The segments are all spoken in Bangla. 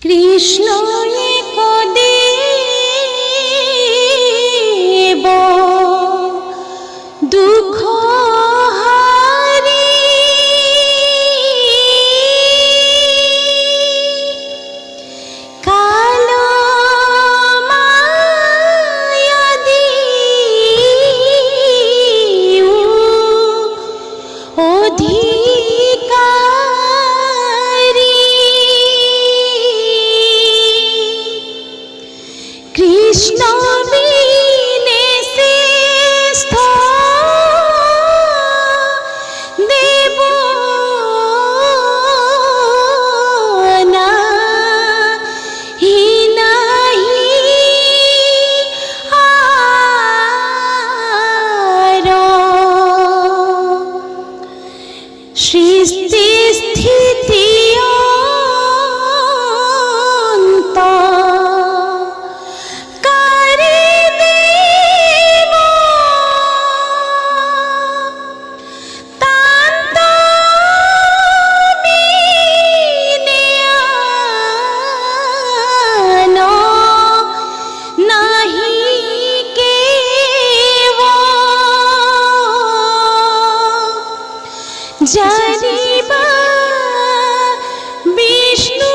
কৃষ্ণ একদেব দুঃখ হারি কাল মায়াদি অধিকারী কৃষ্ণ বিনে শ্রেষ্ঠ দেব নাহি নাহি আর সৃষ্টি স্থিতি অন্ত জানিবা বিষ্ণু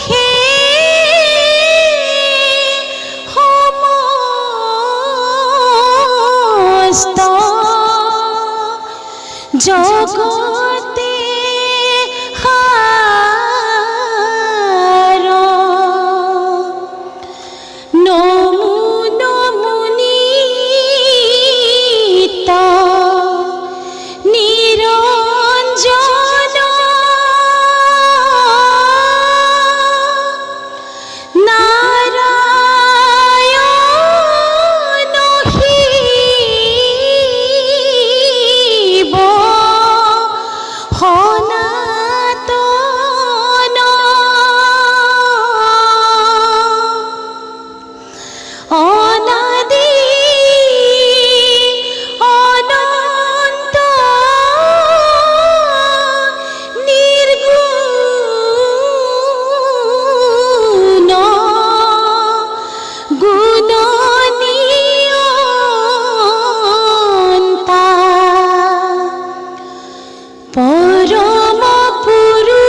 হে সমস্ত জগতে হার নমো নমো নিত্য নিরঞ্জন নারায়ণ শিব সনাতন অনাদি অনন্ত নির্গুণ গুণনিয়ন্তা পরম পুরুষ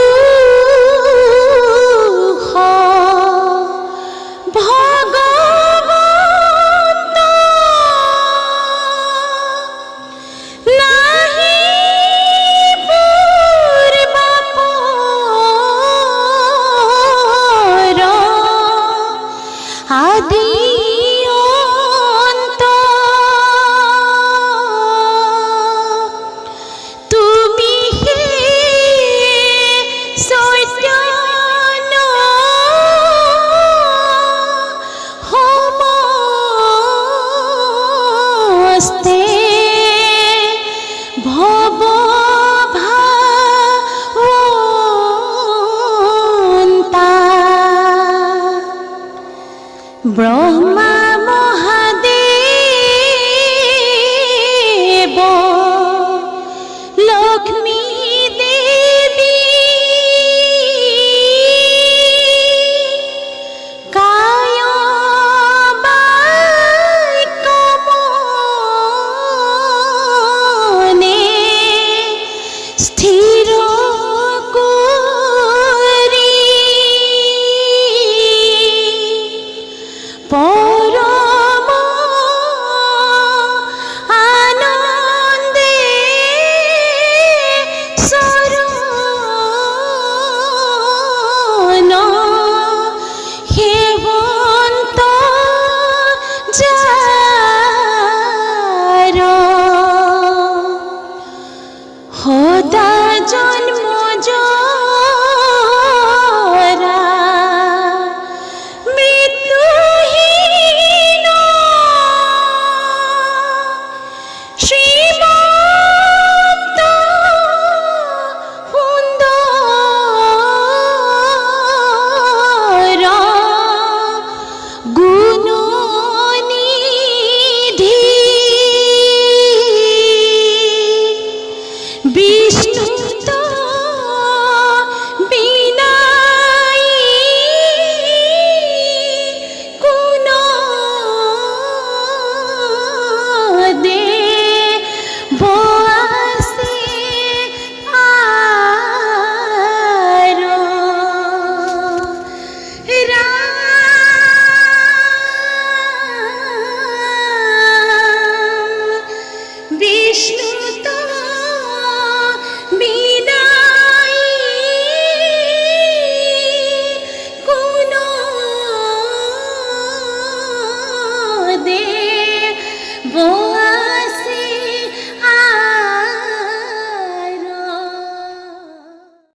ভগবন্ত নাহি পূর্বাপর আদি অন্ত তুমি হে চৈতন্য সমস্তে ভব ভাবন্তা ব্রহ্মা মহাদেব লক্ষ্মী দেবী কায় বাক্য মনে স্থির করি वो